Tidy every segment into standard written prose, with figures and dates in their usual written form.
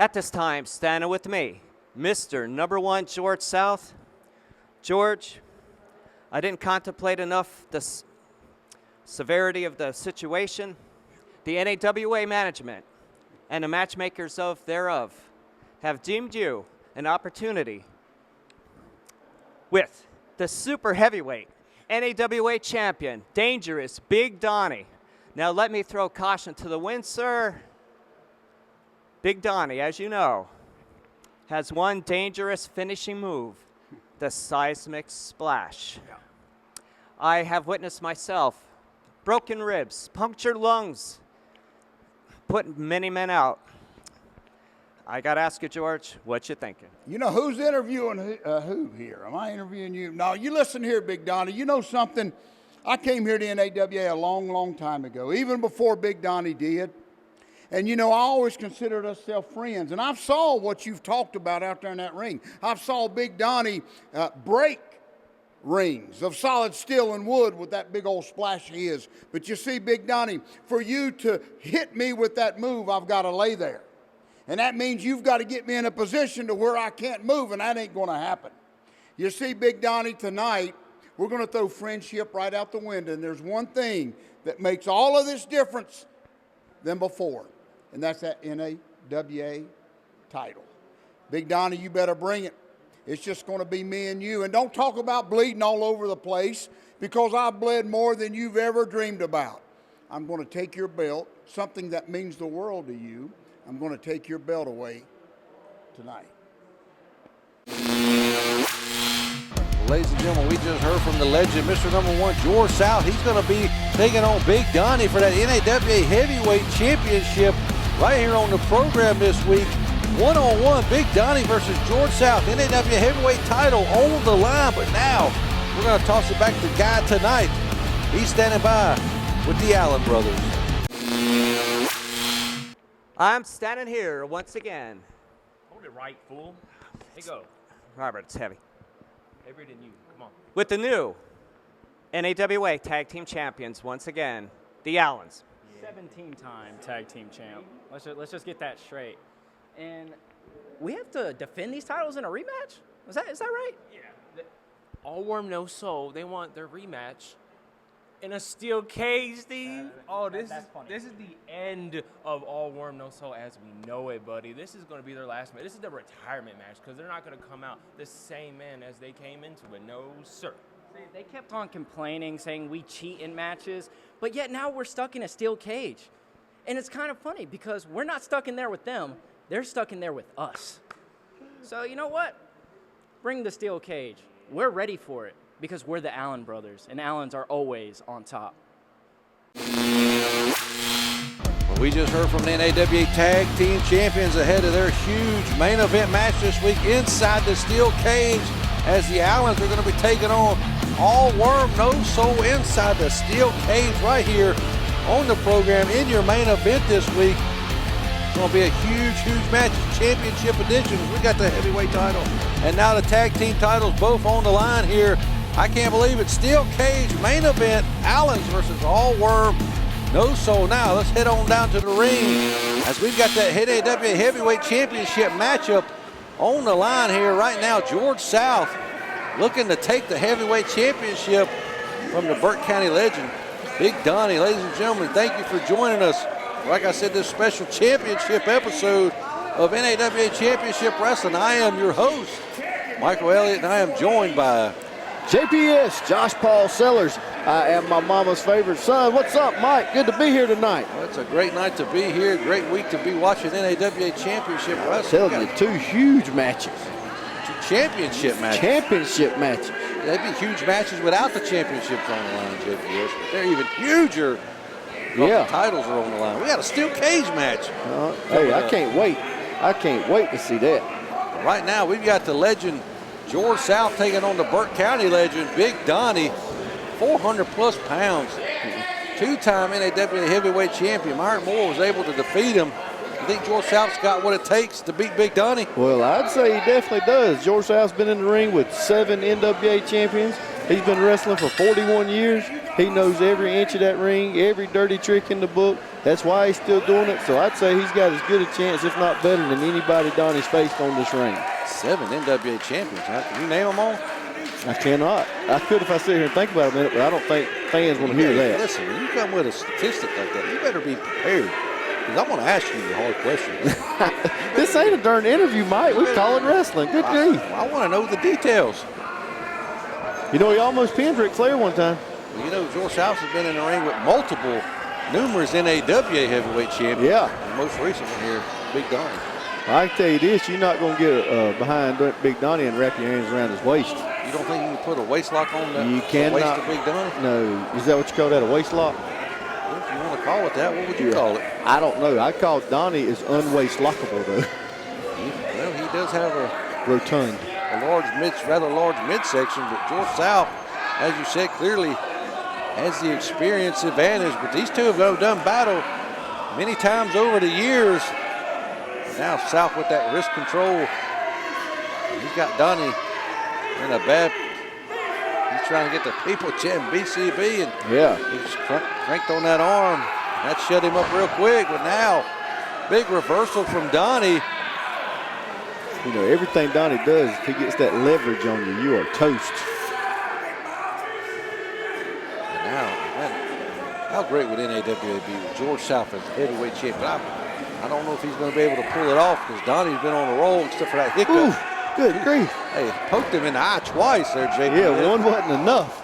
At this time, standing with me, Mr. Number 1 George South. George, I didn't contemplate enough the severity of the situation. The NAWA management and the matchmakers thereof have deemed you an opportunity with the super heavyweight NAWA champion, Dangerous Big Donnie. Now let me throw caution to the wind, sir. Big Donnie, as you know, has one dangerous finishing move, the seismic splash. Yeah. I have witnessed myself broken ribs, punctured lungs, put many men out. I got to ask you, George, what you thinking? You know, who's interviewing who here? Am I interviewing you? No, you listen here, Big Donnie. You know something? I came here to NAWA a long, long time ago, even before Big Donnie did. And, you know, I always considered ourselves friends. And I saw what you've talked about out there in that ring. I saw Big Donnie break rings of solid steel and wood with that big old splash he is. But you see, Big Donnie, for you to hit me with that move, I've got to lay there. And that means you've got to get me in a position to where I can't move, and that ain't going to happen. You see, Big Donnie, tonight, we're going to throw friendship right out the window. And there's one thing that makes all of this difference than before. And that's that NAWA title. Big Donnie, you better bring it. It's just going to be me and you. And don't talk about bleeding all over the place, because I've bled more than you've ever dreamed about. I'm going to take your belt, something that means the world to you. I'm going to take your belt away tonight. Ladies and gentlemen, we just heard from the legend, Mr. Number 1, George South. He's going to be taking on Big Donnie for that NAWA Heavyweight Championship right here on the program this week. One-on-one, Big Donnie versus George South. NAWA Heavyweight title on the line, but now we're going to toss it back to the guy tonight. He's standing by with the Allen brothers. I'm standing here once again. Hold it right, fool. Hey, go. Robert, it's heavy. Heavier than you. Come on. With the new NAWA Tag Team Champions, once again, the Allens. 17-time tag team champ. Let's just get that straight. And we have to defend these titles in a rematch? Is that right? Yeah. All Worm, No Soul, they want their rematch in a steel cage, Steve. This is the end of All Worm, No Soul as we know it, buddy. This is going to be their last match. This is their retirement match, because they're not going to come out the same man as they came into it. No, sir. They kept on complaining, saying we cheat in matches, but yet now we're stuck in a steel cage. And it's kind of funny, because we're not stuck in there with them. They're stuck in there with us. So you know what? Bring the steel cage. We're ready for it, because we're the Allen brothers, and Allens are always on top. Well, we just heard from the NAWA Tag Team Champions ahead of their huge main event match this week inside the steel cage, as the Allens are going to be taking on All Worm, No Soul inside the steel cage right here on the program in your main event this week. It's going to be a huge, huge match. Championship edition. We got the heavyweight title and now the tag team titles both on the line here. I can't believe it. Steel cage main event. Allens versus All Worm, No Soul. Now let's head on down to the ring as we've got that NAWA Heavyweight Championship matchup on the line here right now. George South looking to take the Heavyweight Championship from the Burke County legend, Big Donnie. Ladies and gentlemen, thank you for joining us. Like I said, this special championship episode of NAWA Championship Wrestling. I am your host, Michael Elliott, and I am joined by JPS, Josh Paul Sellers. I am my mama's favorite son. What's up, Mike? Good to be here tonight. Well, it's a great night to be here. Great week to be watching NAWA Championship Wrestling. I'm telling you, two huge matches. Championship matches. Championship matches. They'd be huge matches without the championships on the line, JPS. But they're even huger. Yeah. The titles are on the line. We got a steel cage match. Hey, I can't wait. I can't wait to see that. Right now, we've got the legend George South taking on the Burke County legend Big Donnie, 400-plus pounds. Two-time NAWA heavyweight champion. Myron Moore was able to defeat him. You think George South's got what it takes to beat Big Donnie? Well, I'd say he definitely does. George South's been in the ring with 7 NWA champions. He's been wrestling for 41 years. He knows every inch of that ring, every dirty trick in the book. That's why he's still doing it. So I'd say he's got as good a chance, if not better, than anybody Donnie's faced on this ring. 7 NWA champions. Can you name them all? I cannot. I could if I sit here and think about it a minute, but I don't think fans want to hear that. Listen, when you come with a statistic like that, you better be prepared. Because I'm going to ask you the hard questions. This ain't a darn interview, Mike. We're calling wrestling. Good grief. I want to know the details. You know, he almost pinned Ric Flair one time. Well, you know, George South has been in the ring with numerous NAWA heavyweight champions. Yeah. The most recent one here, Big Donnie. I can tell you this, you're not going to get behind Big Donnie and wrap your hands around his waist. You don't think you can put a waist lock on the waist of Big Donnie? No. Is that what you call that, a waist lock? Well, if you want to call it that, what would you call it? I don't know. I call Donnie is unwaist lockable, though. Well, he does have a rotund. Rather large midsection, but George South, as you said, clearly has the experience advantage. But these two have done battle many times over the years. Now South with that wrist control. He's got Donnie in a bad. He's trying to get the people chanting BCB, and he just cranked on that arm. That shut him up real quick. But now, big reversal from Donnie. You know, everything Donnie does, if he gets that leverage on you, you are toast. And now, how great would NAWA be with George South as heavyweight champion? I don't know if he's going to be able to pull it off because Donnie's been on a roll except for that hiccup. Ooh, good grief. Hey, poked him in the eye twice there, JP. Yeah, one wasn't enough.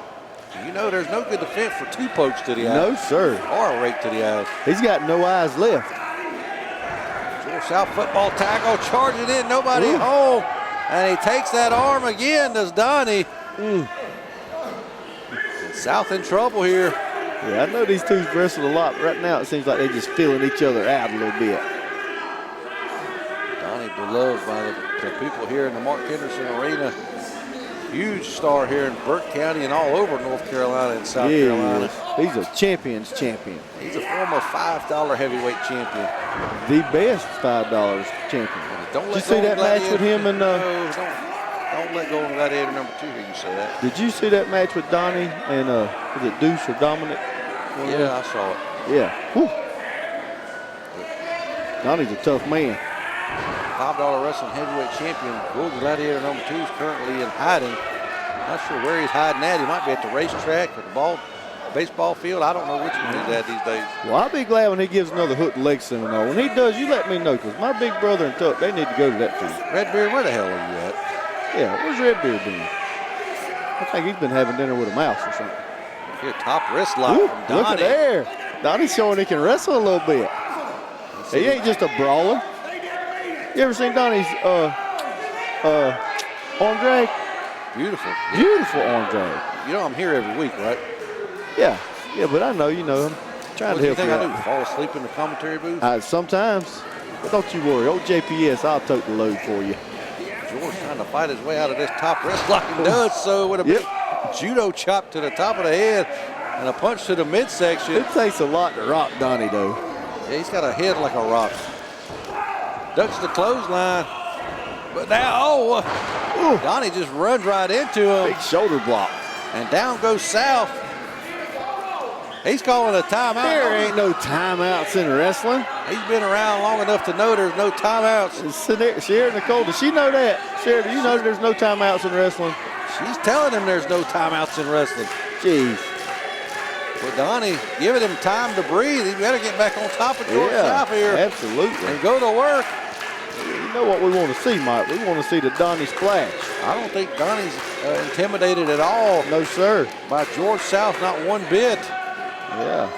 You know there's no good defense for 2 pokes to the eye. No, sir. Or a rake to the eye. He's got no eyes left. George South football tackle, charging in, nobody home. And he takes that arm again, does Donnie. South in trouble here. Yeah, I know these two's wrestled a lot, but right now it seems like they're just feeling each other out a little bit. Donnie beloved by the people here in the Mark Henderson Arena. Huge star here in Burke County and all over North Carolina and South Carolina. He's a champion's champion. He's a former $5 heavyweight champion. The best $5 champion. Don't Did you see that match with him and... No, don't let go of Gladiator number 2 here, you say that. Did you see that match with Donnie and, was it Deuce or Dominic? Yeah, I saw it. Yeah. Whew. Donnie's a tough man. $5 wrestling heavyweight champion. Golden Gladiator number 2 is currently in hiding. Not sure where he's hiding at. He might be at the racetrack or the baseball field. I don't know which one he's at these days. Well, I'll be glad when he gives another hook and leg seminar. When he does, you let me know, because my big brother and Tuck, they need to go to that too. Redbeard, where the hell are you at? Yeah, where's Redbeard been? I think he's been having dinner with a mouse or something. Here, top wrist lock from Donnie. Look at there. Donnie's showing he can wrestle a little bit. He ain't just a brawler. You ever seen Donnie's arm drag? Beautiful. Beautiful arm drag. You know I'm here every week, right? Yeah, but I know, I'm trying to help you out. What do you think I do? Fall asleep in the commentary booth? Sometimes. But don't you worry. Old JPS, I'll tote the load for you. George trying to fight his way out of this top wrist lock and does so with a big judo chop to the top of the head and a punch to the midsection. It takes a lot to rock Donnie, though. Yeah, he's got a head like a rock. Ducks the clothesline. But now, Donnie just runs right into him. Big shoulder block. And down goes South. He's calling a timeout. There ain't no timeouts in wrestling. He's been around long enough to know there's no timeouts. Sierra Nicole, does she know that? Sierra, do you know there's no timeouts in wrestling? She's telling him there's no timeouts in wrestling. Jeez. But Donnie giving him time to breathe. He better get back on top of George South here. Absolutely. And go to work. You know what we want to see, Mike? We want to see the Donnie splash. I don't think Donnie's intimidated at all. No, sir. By George South, not one bit. Yeah.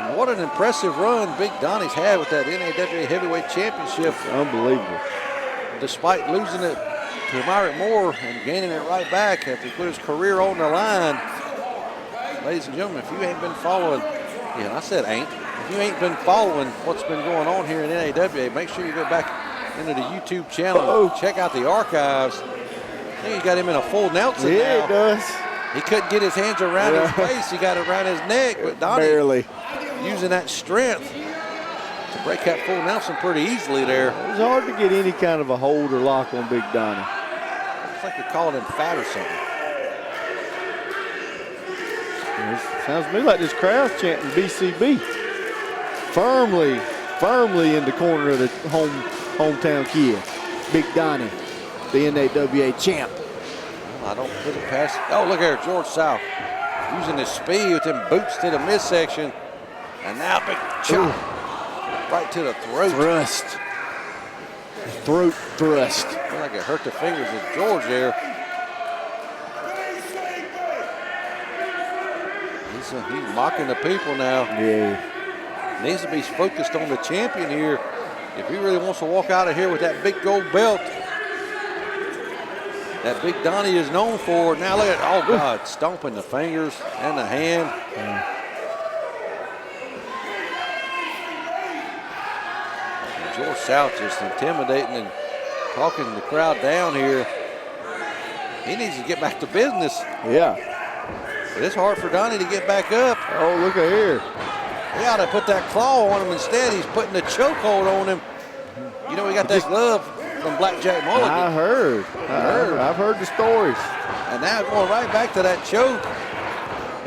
And what an impressive run Big Donnie's had with that NAWA Heavyweight Championship. It's unbelievable. Despite losing it to Myrick Moore and gaining it right back after he put his career on the line. Ladies and gentlemen, if you ain't been following, I said ain't. If you ain't been following what's been going on here in NAWA, make sure you go back into the YouTube channel and check out the archives. I think he got him in a full Nelson now. Yeah, he does. He couldn't get his hands around his waist. He got it around his neck, but Donnie barely using that strength to break that full Nelson pretty easily there. It was hard to get any kind of a hold or lock on Big Donnie. Looks like they're calling him fat or something. Sounds to me like this crowd's chanting BCB. Firmly in the corner of the hometown kid. Big Donnie, the NAWA champ. I don't put it past. Oh, look here, George South using his speed with them boots to the midsection. And now big chop right to the throat. Throat thrust. Feel like it hurt the fingers of George there. He's mocking the people now. Yeah. Needs to be focused on the champion here if he really wants to walk out of here with that big gold belt that Big Donnie is known for. Now look at, oh God, stomping the fingers and the hand. And George South just intimidating and talking the crowd down here. He needs to get back to business. Yeah. But it's hard for Donnie to get back up. Oh, look at here. He ought to put that claw on him instead. He's putting the chokehold on him. You know, he got that glove from Blackjack Mulligan. I heard. I've heard the stories. And now going right back to that choke.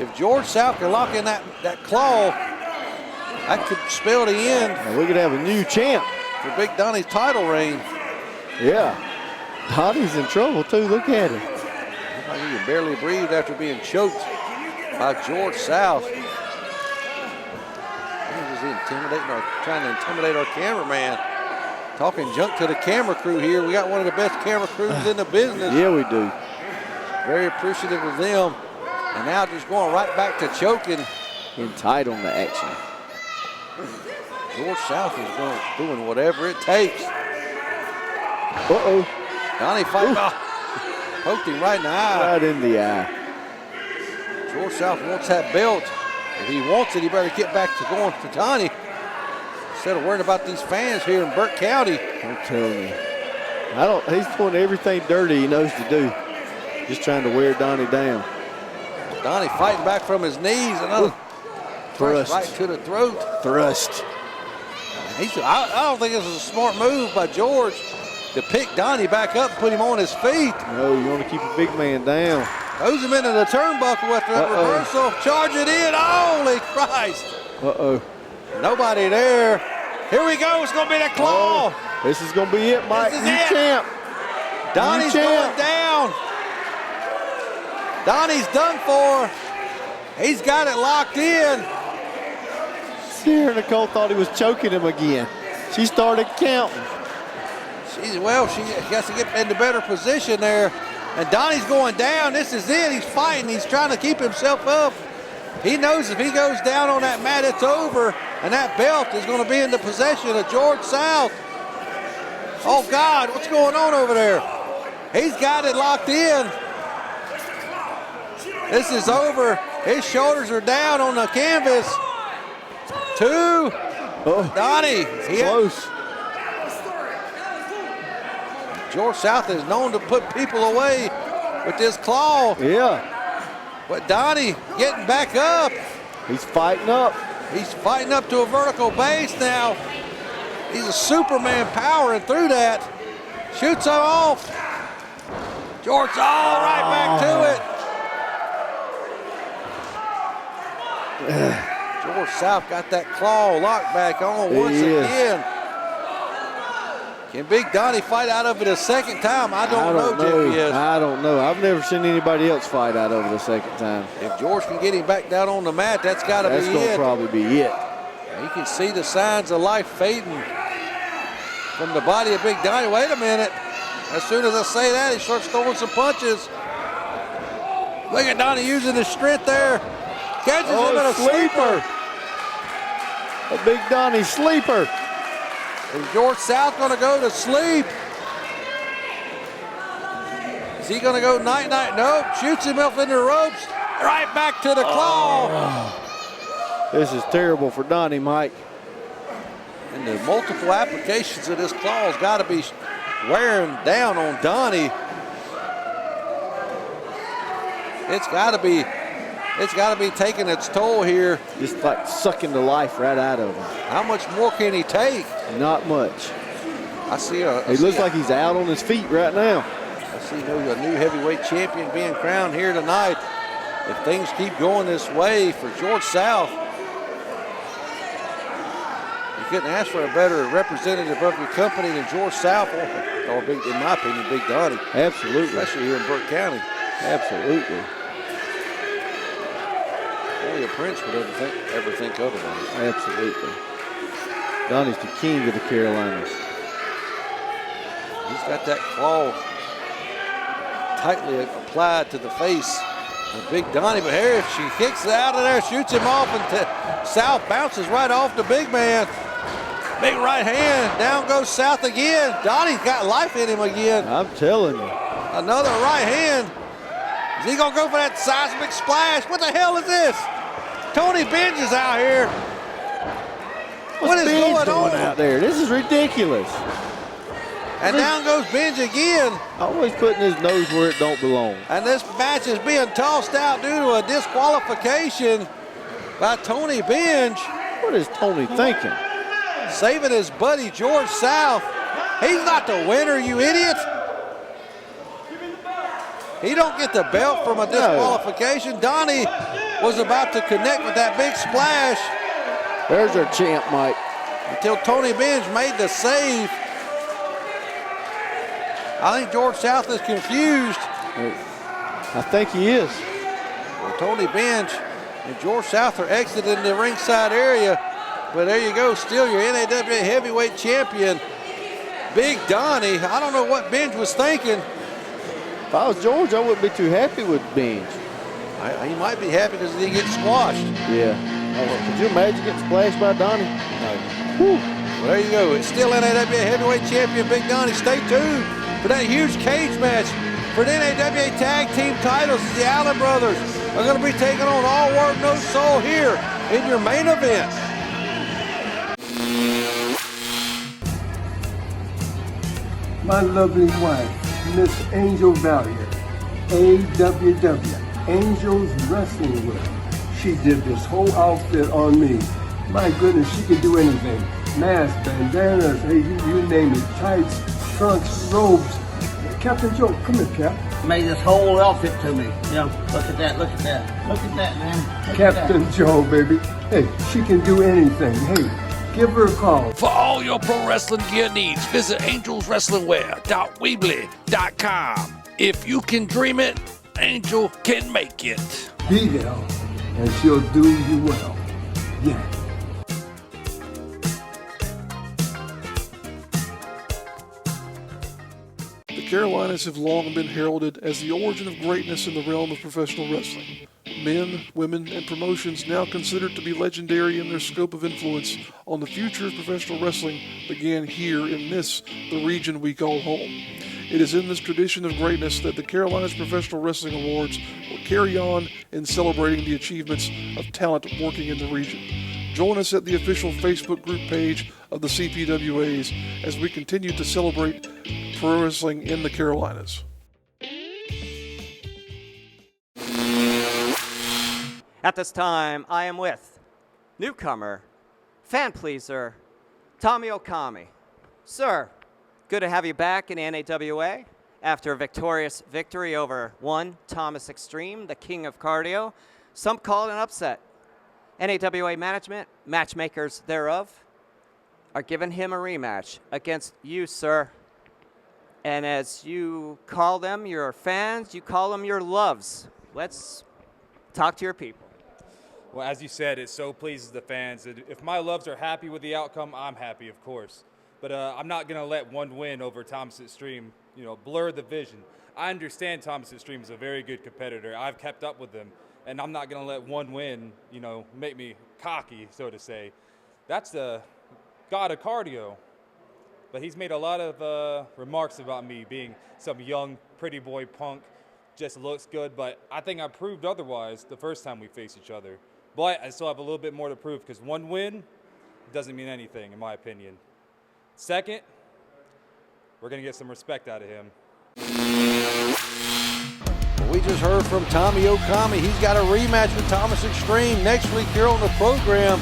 If George South can lock in that claw, that could spell the end. And we could have a new champ for Big Donnie's title reign. Yeah. Donnie's in trouble too. Look at him. Looks like he can barely breathe after being choked by George South. Trying to intimidate our cameraman. Talking junk to the camera crew here. We got one of the best camera crews in the business. Yeah, we do. Very appreciative of them. And now just going right back to choking. Entitled to action. George South is doing whatever it takes. Uh-oh. Donnie fighting. Poked him right in the eye. Right in the eye. George South wants that belt. If he wants it, he better get back to going to Donnie instead of worrying about these fans here in Burke County. I'm telling you. He's doing everything dirty he knows to do. Just trying to wear Donnie down. Donnie fighting back from his knees. Another thrust right to the throat. Thrust. I don't think this was a smart move by George to pick Donnie back up and put him on his feet. No, you want to keep a big man down. Throws him into the turnbuckle after that reversal. Charge it in. Holy Christ. Uh-oh. Nobody there. Here we go. It's going to be that claw. Oh, this is going to be it, Mike. This is New it. champ. Donnie's going down. Donnie's done for. He's got it locked in. Sarah Nicole thought he was choking him again. She started counting. She has to get into better position there. And Donnie's going down. This is it. He's fighting. He's trying to keep himself up. He knows if he goes down on that mat, it's over. And that belt is going to be in the possession of George South. Oh, God, what's going on over there? He's got it locked in. This is over. His shoulders are down on the canvas. 2. Oh, Donnie. Close. George South is known to put people away with this claw. Yeah. But Donnie getting back up. He's fighting up. He's fighting up to a vertical base now. He's a Superman powering through that. Shoots him off. George, right back to it. George South got that claw locked back on once again. Can Big Donnie fight out of it a second time? I don't know, Jeff. I don't know. I've never seen anybody else fight out of it a second time. If George can get him back down on the mat, that's got to be it. That's going to probably be it. You can see the signs of life fading from the body of Big Donnie. Wait a minute. As soon as I say that, he starts throwing some punches. Look at Donnie using his strength there. Catches him in a sleeper. A Big Donnie sleeper. Is George South going to go to sleep? Is he going to go night-night? Nope. Shoots him up in the ropes. Right back to the claw. Oh. This is terrible for Donnie, Mike. And the multiple applications of this claw has got to be wearing down on Donnie. It's got to be taking its toll here. Just like sucking the life right out of him. How much more can he take? Not much. He looks like he's out on his feet right now. I see a new heavyweight champion being crowned here tonight if things keep going this way for George South, you couldn't ask for a better representative of your company than George South, or big, in my opinion, Big Donnie. Absolutely. Especially here in Burke County. Absolutely. Only a prince would ever think otherwise. Absolutely. Donnie's the king of the Carolinas. He's got that claw tightly applied to the face of Big Donnie, but here, if she kicks it out of there, shoots him off, and South bounces right off the big man. Big right hand, down goes South again. Donnie's got life in him again. I'm telling you. Another right hand. Is he gonna go for that seismic splash? What the hell is this? Tony Benj is out here. What is Benj going on out there? This is ridiculous. And down goes Benj again. Always putting his nose where it don't belong. And this match is being tossed out due to a disqualification by Tony Benj. What is Tony thinking? Saving his buddy George South. He's not the winner, you idiot. He don't get the belt from a disqualification. Donnie was about to connect with that big splash. There's our champ, Mike. Until Tony Benj made the save. I think George South is confused. I think he is. Well, Tony Benj and George South are exiting the ringside area. But there you go, still your NAWA heavyweight champion, Big Donnie. I don't know what Benj was thinking. If I was George, I wouldn't be too happy with Benj. He might be happy because he gets squashed. Yeah. Could you imagine getting splashed by Donnie? No. Whew. Well, there you go. It's still NAWA heavyweight champion Big Donnie. Stay tuned for that huge cage match for the NAWA tag team titles. The Allen brothers are going to be taking on All Work No Soul here in your main event. My lovely wife, Miss Angel Valiant, AWW, Angels Wrestling Wear. She did this whole outfit on me. My goodness, she can do anything. Masks, bandanas, hey, you name it, tights, trunks, robes. Captain Joe, come here, Cap. Made this whole outfit to me. You know, look at that, look at that. Look at that, man. Look Captain at that. Joe, baby. Hey, she can do anything. Hey, give her a call. For all your pro wrestling gear needs, visit angelswrestlingwear.weebly.com. If you can dream it, Angel can make it. Be there, and she'll do you well. Yeah. The Carolinas have long been heralded as the origin of greatness in the realm of professional wrestling. Men, women, and promotions now considered to be legendary in their scope of influence on the future of professional wrestling began here in this, the region we call home. It is in this tradition of greatness that the Carolinas Professional Wrestling Awards will carry on in celebrating the achievements of talent working in the region. Join us at the official Facebook group page of the CPWAs as we continue to celebrate pro wrestling in the Carolinas. At this time, I am with newcomer, fan pleaser, Tommy Okami. Sir, good to have you back in NAWA after a victorious victory over one Thomas Extreme, the king of cardio. Some call it an upset. NAWA management, matchmakers thereof, are giving him a rematch against you, sir. And as you call them your fans, you call them your loves. Let's talk to your people. Well, as you said, it so pleases the fans. If my loves are happy with the outcome, I'm happy, of course. But I'm not going to let one win over Thomas Extreme, blur the vision. I understand Thomas Extreme is a very good competitor. I've kept up with him, and I'm not going to let one win, make me cocky, so to say. That's the god of cardio. But he's made a lot of remarks about me being some young, pretty boy punk, just looks good. But I think I proved otherwise the first time we faced each other. But I still have a little bit more to prove because one win doesn't mean anything, in my opinion. Second, we're going to get some respect out of him. We just heard from Tommy Okami. He's got a rematch with Thomas Extreme next week here on the program.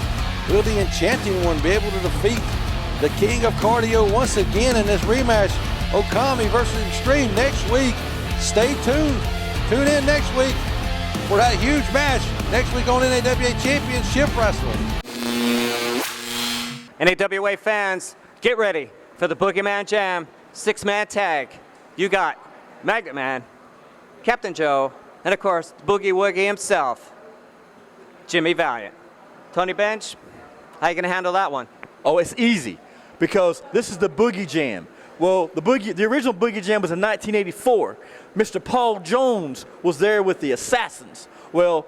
Will the enchanting one be able to defeat the king of cardio once again in this rematch? Okami versus Extreme next week. Stay tuned. Tune in next week. for that huge match next week on NAWA Championship Wrestling. NAWA fans, get ready for the Boogeyman Jam 6-man tag. You got Magnet Man, Captain Joe, and of course, Boogie Woogie himself, Jimmy Valiant. Tony Bench, how you gonna handle that one? Oh, it's easy, because this is the Boogie Jam. Well, the original Boogie Jam was in 1984. Mr. Paul Jones was there with the Assassins. Well,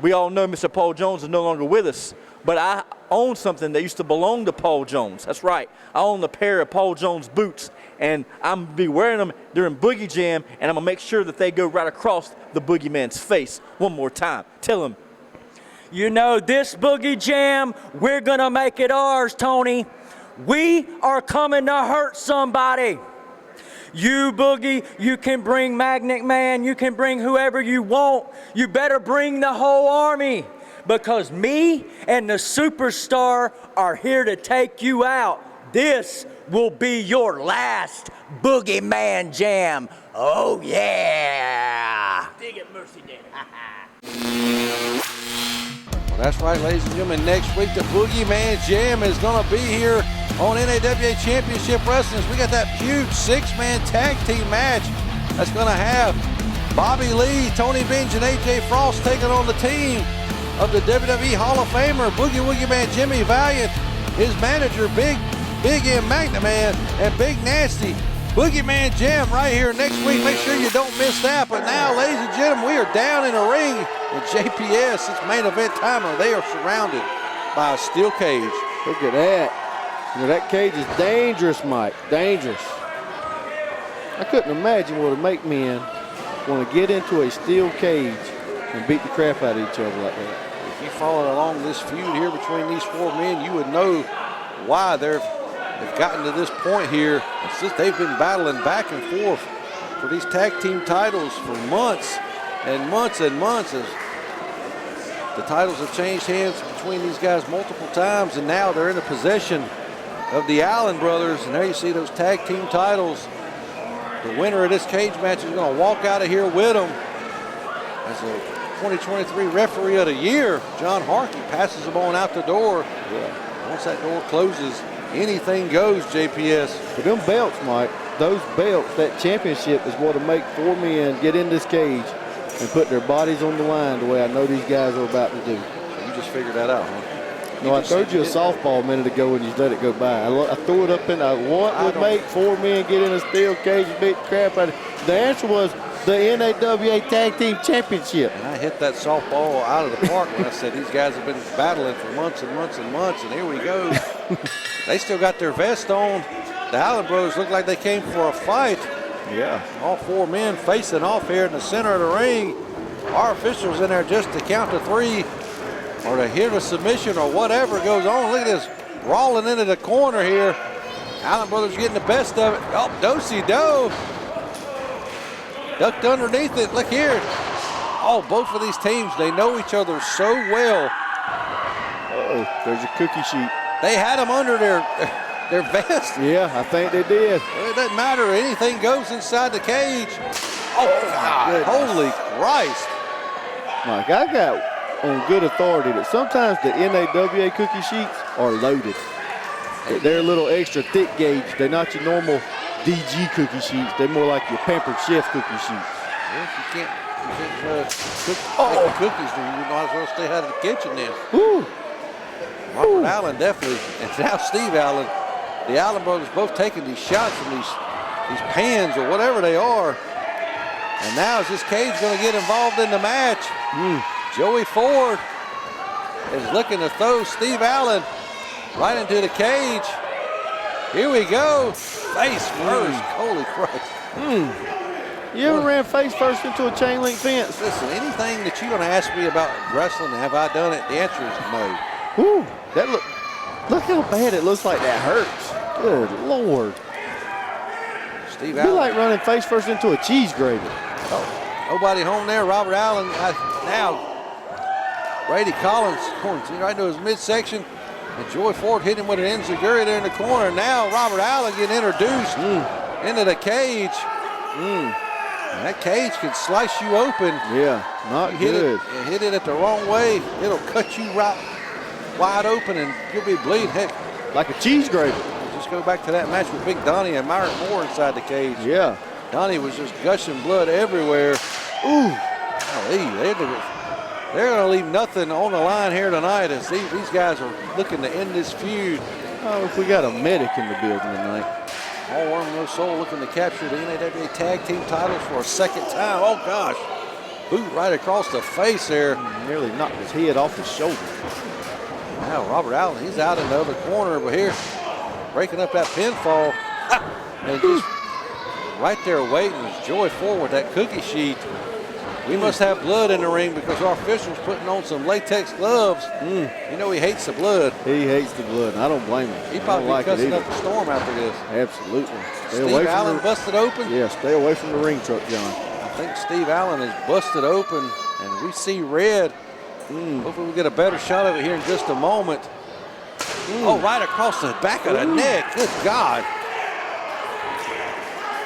we all know Mr. Paul Jones is no longer with us, but I own something that used to belong to Paul Jones. That's right. I own a pair of Paul Jones boots, and I'm going to be wearing them during Boogie Jam, and I'm going to make sure that they go right across the Boogeyman's face one more time. Tell him. You know, this Boogie Jam, we're going to make it ours, Tony. We are coming to hurt somebody. You, Boogie, you can bring Magnet Man, you can bring whoever you want. You better bring the whole army, because me and the superstar are here to take you out. This will be your last Boogeyman Jam. Oh, yeah. Dig it, Mercy Daddy. Well, that's right, ladies and gentlemen. Next week, the Boogeyman Jam is going to be here on NAWA Championship Wrestling. We got that huge 6-man tag team match that's going to have Bobby Lee, Tony Benj, and AJ Frost taking on the team of the WWE Hall of Famer, Boogie Woogie Man Jimmy Valiant, his manager, Big M Magnet Man, and Big Nasty. Boogeyman Jam right here next week. Make sure you don't miss that. But now, ladies and gentlemen, we are down in the ring with JPS. It's main event time, and they are surrounded by a steel cage. Look at that. You know, that cage is dangerous, Mike. Dangerous. I couldn't imagine what would make men want to get into a steel cage and beat the crap out of each other like that. If you followed along this feud here between these four men, you would know why they've gotten to this point here. It's just they've been battling back and forth for these tag team titles for months and months and months. As the titles have changed hands between these guys multiple times, and now they're in the possession of the Allen brothers. And there you see those tag team titles. The winner of this cage match is going to walk out of here with them as a 2023 Referee of the Year. John Harkey passes them on out the door. Yeah. Once that door closes, anything goes, JPS. But them belts, Mike, those belts, that championship is what will make four men get in this cage and put their bodies on the line the way I know these guys are about to do. So you just figured that out, huh? No, I throwed you a softball a minute ago and you let it go by. I threw it up in what would make four men get in a steel cage and beat the crap out of it. The answer was the NAWA Tag Team Championship. And I hit that softball out of the park when I said these guys have been battling for months and months and months, and here we go. They still got their vest on. The Allen brothers look like they came for a fight. Yeah. All four men facing off here in the center of the ring. Our officials in there just to count to three or to hit a submission or whatever goes on. Look at this rolling into the corner here. Allen brothers getting the best of it. Oh, do-si-do. Ducked underneath it. Look here. Oh, both of these teams, they know each other so well. Uh-oh, there's a cookie sheet. They had them under their vest. Yeah, I think they did. It doesn't matter. Anything goes inside the cage. Oh, God. Holy Christ. Mike, I got on good authority that sometimes the NAWA cookie sheets are loaded. They're a little extra thick gauge. They're not your normal DG cookie sheets. They're more like your Pampered Chef cookie sheets. Well, if you can't make cookies, then you might as well stay out of the kitchen then. Woo. Robert Allen definitely, and now Steve Allen. The Allen brothers both taking these shots from these pans or whatever they are. And now is this cage going to get involved in the match? Joey Ford is looking to throw Steve Allen right into the cage. Here we go. Face first. Holy Christ. You ever ran face first into a chain link fence? Listen, anything that you're going to ask me about wrestling, have I done it? The answer is no. Woo, look how bad it looks like that hurts. Good Lord. Steve It'd be Allen. like running face first into a cheese grater. Oh, nobody home there. Robert Allen now. Brady Collins going right into his midsection. And Joey Ford hit him with an enziguri there in the corner. Now Robert Allen getting introduced into the cage. And that cage can slice you open. Yeah, not good. Hit it at the wrong way, it'll cut you right wide open and you'll be bleeding. Heck, like a cheese grater. Just go back to that match with Big Donnie and Myron Moore inside the cage. Yeah. Donnie was just gushing blood everywhere. Ooh, they're going to leave nothing on the line here tonight as these guys are looking to end this feud. Oh, if we got a medic in the building tonight. All Worm No Soul looking to capture the NAWA Tag Team titles for a second time. Oh gosh, boot right across the face there. Nearly knocked his head off his shoulder. Now Robert Allen, he's out in the other corner, but here, breaking up that pinfall. And just right there waiting is Joy Ford with that cookie sheet. We must have blood in the ring because our official's putting on some latex gloves. You know he hates the blood. He hates the blood, and I don't blame him. He probably like cussing up a storm after this. Absolutely. Steve Allen busted open? Yeah, stay away from the ring truck, John. I think Steve Allen is busted open, and we see red. Hopefully we get a better shot of it here in just a moment. Oh, right across the back of the neck. Good God.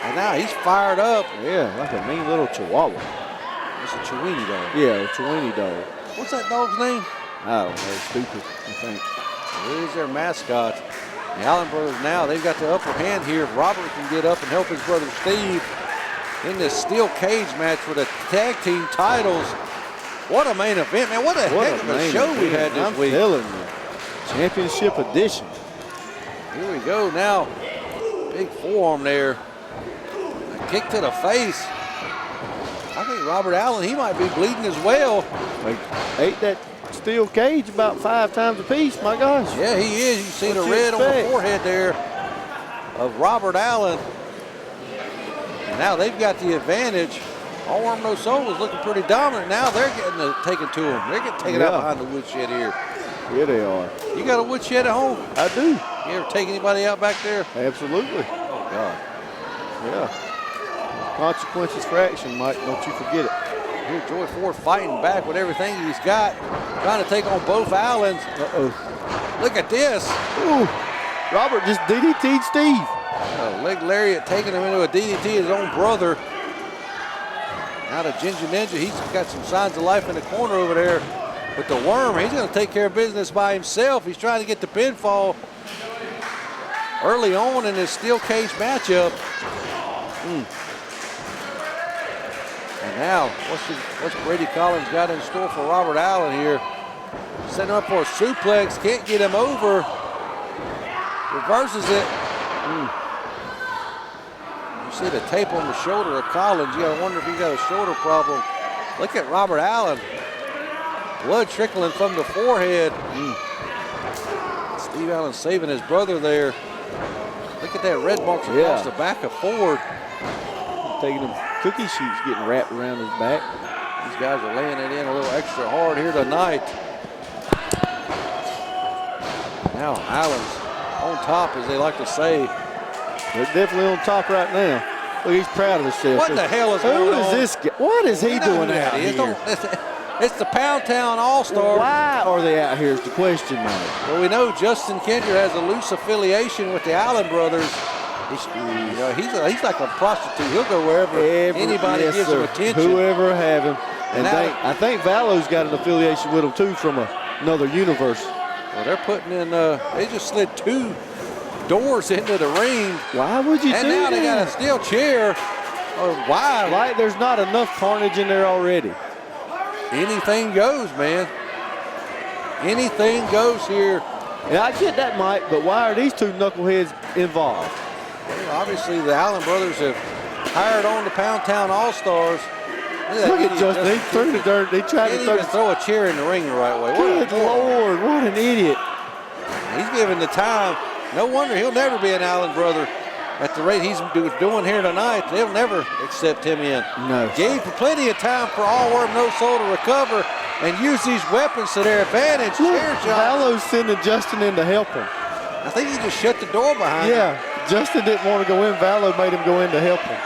And now he's fired up. Yeah, like a mean little chihuahua. It's a Chiweenie dog. Yeah, a Chiweenie dog. What's that dog's name? I don't know. Stupid, I think. It is their mascot. The Allen brothers now, they've got the upper hand here. If Robert can get up and help his brother Steve in this steel cage match for the tag team titles. What a main event, man. What a heck of a show we had this week. I'm telling you. Championship edition. Here we go now. Big forearm there. A kick to the face. I think Robert Allen, he might be bleeding as well. Like, ate that steel cage about 5 times a piece, my gosh. Yeah, he is. You see the red on the forehead there of Robert Allen. And now they've got the advantage. All Worm No Soul was looking pretty dominant. Now they're getting taken to them. They're getting taken out behind the woodshed here. Yeah, they are. You got a woodshed at home? I do. You ever take anybody out back there? Absolutely. Oh, God. Yeah. Consequences for action, Mike. Don't you forget it. Here, Joy Ford fighting back with everything he's got, trying to take on both Allens. Look at this. Ooh. Robert just DDT'd Steve. Leg lariat taking him into a DDT, his own brother. Now the Ginger Ninja, he's got some signs of life in the corner over there. But the Worm, he's going to take care of business by himself. He's trying to get the pinfall early on in this steel cage matchup. And now, what's Brady Collins got in store for Robert Allen here? Setting up for a suplex, can't get him over. Reverses it. You see the tape on the shoulder of Collins. You gotta wonder if he got a shoulder problem. Look at Robert Allen. Blood trickling from the forehead. Steve Allen saving his brother there. Look at that red mark across the back of Ford. Taking them cookie sheets getting wrapped around his back. These guys are laying it in a little extra hard here tonight. Now Allen's on top, as they like to say. They're definitely on top right now. Look, he's proud of himself. What the hell is going on? Who is this guy? What is he doing out here? It's the Pound Town All-Star. Why are they out here is the question, man. Well, we know Justin Kendrick has a loose affiliation with the Allen brothers. He's like a prostitute. He'll go wherever anybody gives him attention. Whoever have him. And I think Valo's got an affiliation with him, too, from another universe. Well, they're putting in, they just slid 2 doors into the ring. Why would you do that? And now they got a steel chair. Or why? Like there's not enough carnage in there already. Anything goes, man. Anything goes here. And I get that, Mike, but why are these 2 knuckleheads involved? Well, obviously, the Allen brothers have hired on the Pound Town All-Stars. Look at Justin. He threw the dirt. He tried to throw a chair in the ring the right way. Good Lord, what an idiot. He's given the time. No wonder he'll never be an Allen brother. At the rate he's doing here tonight, they'll never accept him in. No. Gave plenty of time for All Worm No Soul to recover and use these weapons to their advantage. Valo's sending Justin in to help him. I think he just shut the door behind him. Yeah, Justin didn't want to go in. Valo made him go in to help him.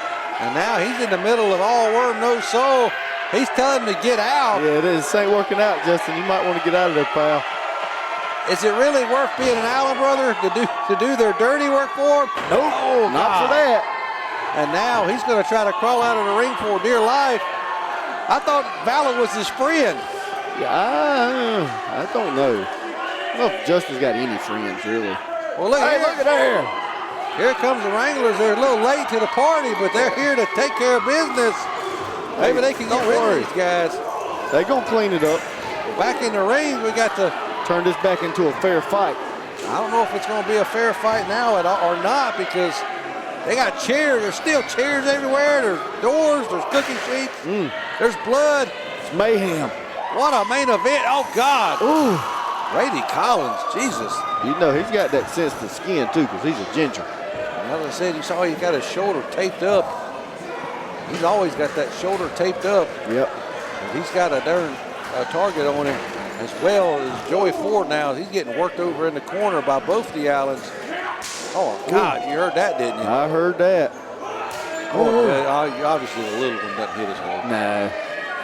And now he's in the middle of All Worm No Soul. He's telling him to get out. Yeah, this ain't working out, Justin. You might want to get out of there, pal. Is it really worth being an Allen brother to do their dirty work for him? Nope, not for that. And now he's going to try to crawl out of the ring for dear life. I thought Valor was his friend. Yeah, I don't know. I don't know if Justin's got any friends, really. Well, look, Hey, here, look at there. Here comes the Wranglers. They're a little late to the party, but they're here to take care of business. Maybe they can get rid of these guys. They're going to clean it up. Back in the ring, we got to turn this back into a fair fight. I don't know if it's going to be a fair fight now at all, or not, because they got chairs. There's still chairs everywhere. There's doors. There's cookie sheets. There's blood. It's mayhem. What a main event. Oh, God. Ooh. Brady Collins, Jesus. You know, he's got that sensitive skin, too, because he's a ginger. And as I said, you saw he's got his shoulder taped up. He's always got that shoulder taped up. Yep. And he's got a darn target on him, as well as Joey Ford now. He's getting worked over in the corner by both the Allens. Oh, God, you heard that, didn't you? I heard that. Oh, yeah, obviously the little one doesn't hit his head. No.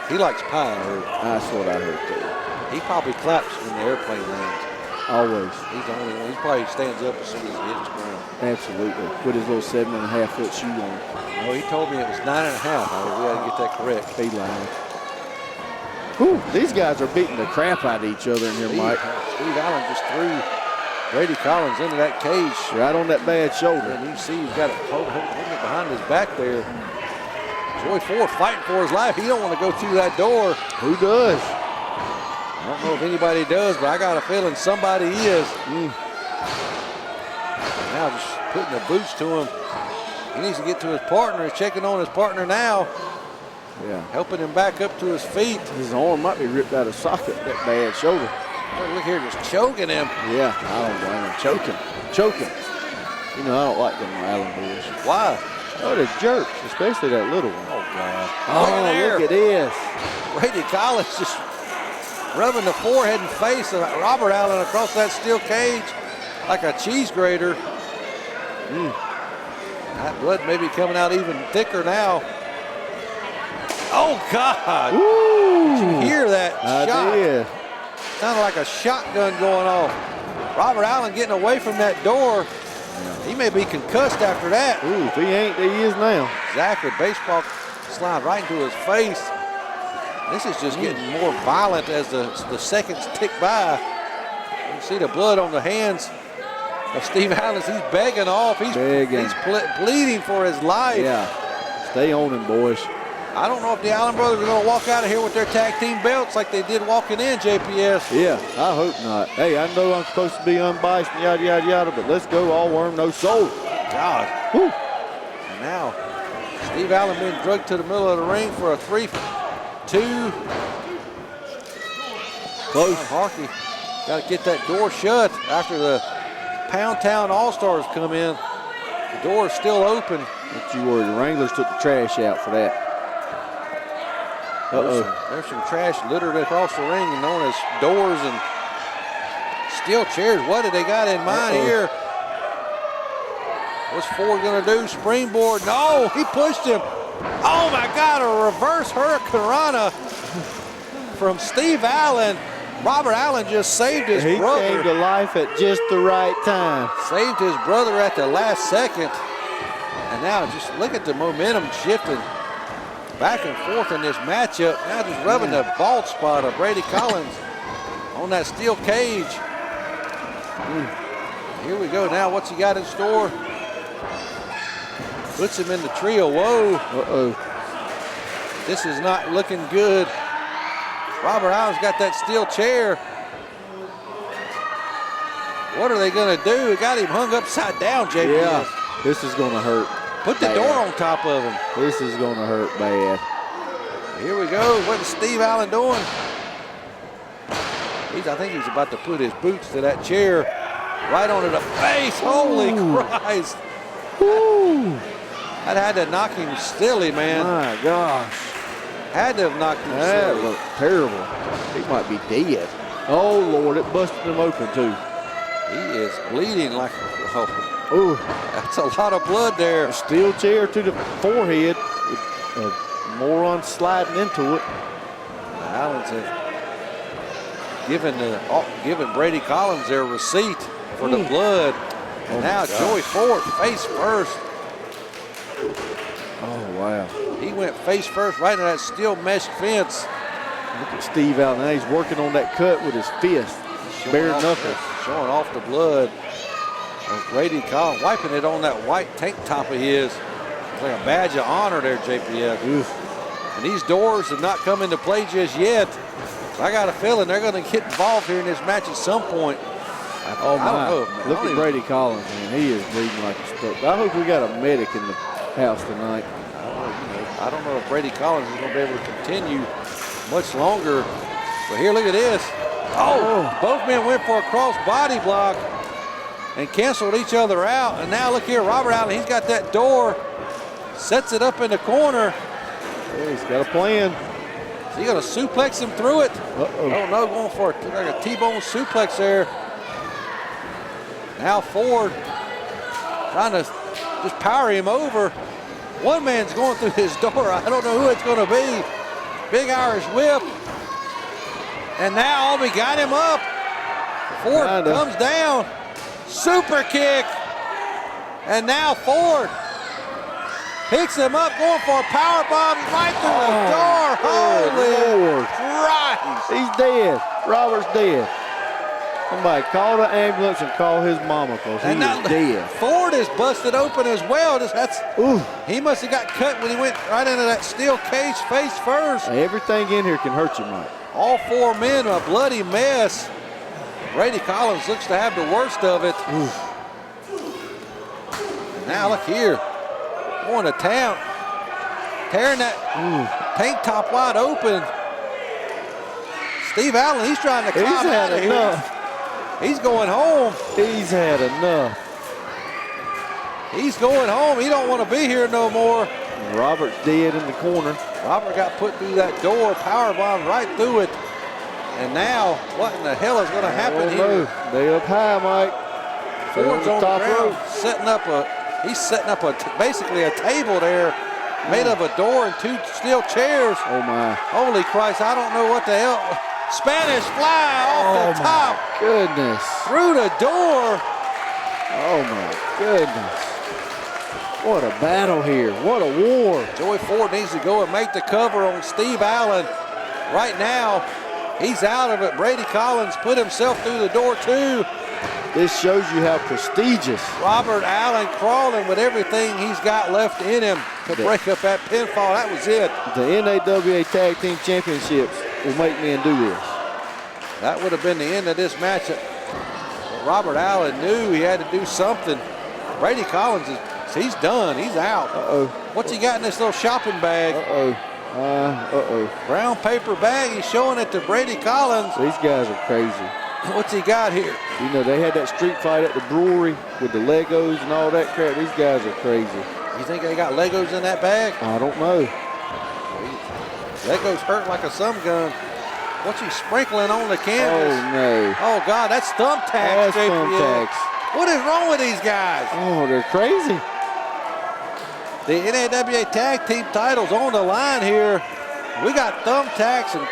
He likes pie, I heard. That's what I heard, too. He probably claps when the airplane lands. Always. He's the only one. He probably stands up as soon as he hits the ground. Absolutely. With his little 7.5-foot shoe on. No, he told me it was 9.5. We got to get that correct. He lied. Whew, these guys are beating the crap out of each other in here, Mike. Steve Allen just threw Brady Collins into that cage. Right on that bad shoulder. And you see he's got it holding it behind his back there. Joey Ford fighting for his life. He don't want to go through that door. Who does? I don't know if anybody does, but I got a feeling somebody is. Now just putting the boots to him. He needs to get to his partner. He's checking on his partner now. Yeah. Helping him back up to his feet. His arm might be ripped out of socket, that bad shoulder. Oh, look here, just choking him. Yeah, I don't blame him. Choking. You know, I don't like them Allen boys. Why? Oh, they're jerks, especially that little one. Oh, God. Oh, look at this. Brady Collins just rubbing the forehead and face of Robert Allen across that steel cage like a cheese grater. That blood may be coming out even thicker now. Oh, God. Ooh. Did you hear that I shot? did. Sounded like a shotgun going off. Robert Allen getting away from that door. He may be concussed after that. Ooh, if he ain't, he is now. Exactly. Baseball slide right into his face. This is just getting more violent as the seconds tick by. You can see the blood on the hands of Steve Allen. He's begging off. He's bleeding for his life. Yeah. Stay on him, boys. I don't know if the Allen brothers are going to walk out of here with their tag team belts like they did walking in, JPS. Yeah, I hope not. Hey, I know I'm supposed to be unbiased and yada, yada, yada, but let's go all worm, no soul. God. Woo. And now, Steve Allen being drugged to the middle of the ring for a 3-2. Close. Harkey got to get that door shut after the Pound Town All-Stars come in. The door is still open. Don't you worry, the Wranglers took the trash out for that. There's some trash littered across the ring and known as doors and steel chairs. What did they got in mind here? What's Ford gonna do? Springboard? No, he pushed him. Oh my God, a reverse Hurricane Rana from Steve Allen. Robert Allen just saved his brother. He came to life at just the right time. Saved his brother at the last second. And now just look at the momentum shifting back and forth in this matchup. Now just rubbing the bald spot of Brady Collins on that steel cage. Here we go. Now what's he got in store? Puts him in the trio. Whoa. This is not looking good. Robert Allen's got that steel chair. What are they going to do? They got him hung upside down, JP. Yeah, this is going to hurt. Put the door on top of him. This is going to hurt bad. Here we go. What is Steve Allen doing? I think he's about to put his boots to that chair right onto the face. Holy Christ. Woo. That had to knock him silly, man. My gosh. Had to have knocked him silly. That looked terrible. He might be dead. Oh, Lord, it busted him open, too. He is bleeding like, Ooh. That's a lot of blood there. A steel chair to the forehead with a moron sliding into it. Allen's giving Brady Collins their receipt for the blood. And now Joey Ford face first. Oh, wow. He went face first right into that steel mesh fence. Look at Steve out now. He's working on that cut with his fist. Bare knuckles. Showing off the blood of Brady Collins, wiping it on that white tank top of his. It's like a badge of honor there, JPF. And these doors have not come into play just yet. I got a feeling they're going to get involved here in this match at some point. Oh, my. I don't know, man. Look at Brady Collins, man. He is bleeding like a stroke. I hope we got a medic in the house tonight. I don't know if Brady Collins is going to be able to continue much longer. But here, look at this. Oh, both men went for a cross body block and canceled each other out. And now look here, Robert Allen, he's got that door, sets it up in the corner. Yeah, he's got a plan. Is he going to suplex him through it? Uh-oh. I don't know, going for like a T-bone suplex there. Now Ford trying to just power him over. One man's going through his door. I don't know who it's going to be. Big Irish whip. And now Albie got him up. Ford comes down. Super kick. And now Ford picks him up, going for a power bomb right through the door. Holy Christ. He's dead. Robert's dead. Somebody call the ambulance and call his mama because he is dead. Ford is busted open as well. He must have got cut when he went right into that steel cage face first. Everything in here can hurt you, Mike. All four men, a bloody mess. Brady Collins looks to have the worst of it. Now look here, going to town, tearing that tank top wide open. Steve Allen, he's trying to climb out of here. He's going home. He's had enough. He's going home. He don't want to be here no more. Robert's dead in the corner. Robert got put through that door, power bomb right through it. And now, what in the hell is going to happen here? They up high, Mike. Ford's on the top ground, rope. he's setting up basically a table there made of a door and two steel chairs. Oh, my. Holy Christ, I don't know what the hell. Spanish fly off the top. Goodness. Through the door. Oh, my goodness. What a battle here. What a war. Joey Ford needs to go and make the cover on Steve Allen. Right now, he's out of it. Brady Collins put himself through the door too. This shows you how prestigious. Robert Allen crawling with everything he's got left in him to break up that pinfall. That was it. The NAWA Tag Team Championships will make men do this. That would have been the end of this match. But Robert Allen knew he had to do something. Brady Collins he's done. He's out. Uh-oh. What's he got in this little shopping bag? Brown paper bag. He's showing it to Brady Collins. These guys are crazy. What's he got here? You know, they had that street fight at the brewery with the Legos and all that crap. These guys are crazy. You think they got Legos in that bag? I don't know. Legos hurt like a some gun. What's he sprinkling on the canvas? Oh, no. Oh, God, that's thumbtacks. That's thumbtacks. What is wrong with these guys? Oh, they're crazy. The NAWA Tag Team titles on the line here. We got thumbtacks and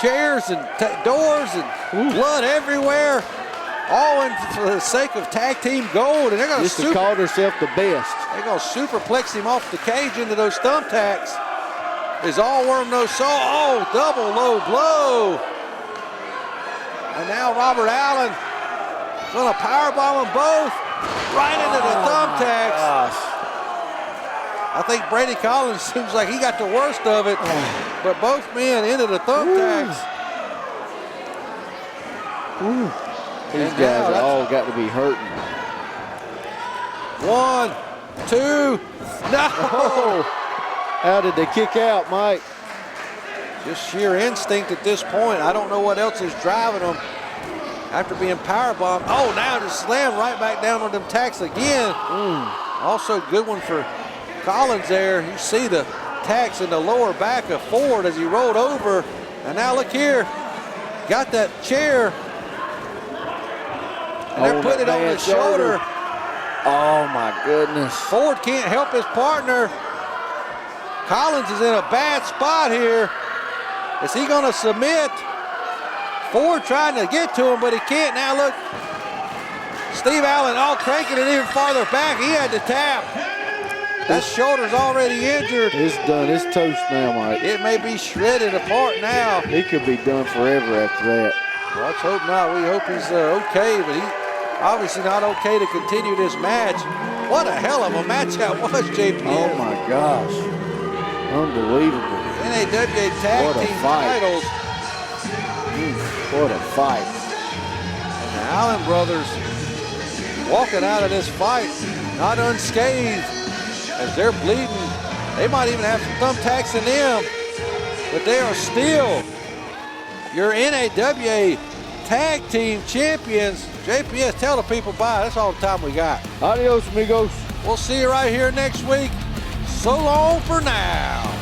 chairs and doors and blood everywhere, all for the sake of tag team gold. And they're going to call themselves the best. They're going to superplex him off the cage into those thumbtacks. Is all worm, no soul. Oh, double low blow. And now Robert Allen going to powerbomb them both right into the thumbtacks. Gosh. I think Brady Collins seems like he got the worst of it, but both men into the thumbtacks. These guys are all got to be hurting. 1, 2, no! Oh, how did they kick out, Mike? Just sheer instinct at this point. I don't know what else is driving them after being powerbombed. Oh, now just slammed right back down on them tacks again. Also good one for Collins there. You see the tacks in the lower back of Ford as he rolled over. And now look here, got that chair. And they're putting it on his shoulder. Oh my goodness. Ford can't help his partner. Collins is in a bad spot here. Is he gonna submit? Ford trying to get to him, but he can't. Now look, Steve Allen all cranking it even farther back. He had to tap. That shoulder's already injured. It's done. It's toast now, Mike. It may be shredded apart now. He could be done forever after that. Well, let's hope not. We hope he's okay, but he obviously not okay to continue this match. What a hell of a match that was, JP. Oh, my gosh. Unbelievable. NAWA Tag Team titles. What a fight. And the Allen brothers walking out of this fight not unscathed as they're bleeding. They might even have some thumbtacks in them, but they are still your NAWA Tag Team Champions. JPS, tell the people bye. That's all the time we got. Adios, amigos. We'll see you right here next week. So long for now.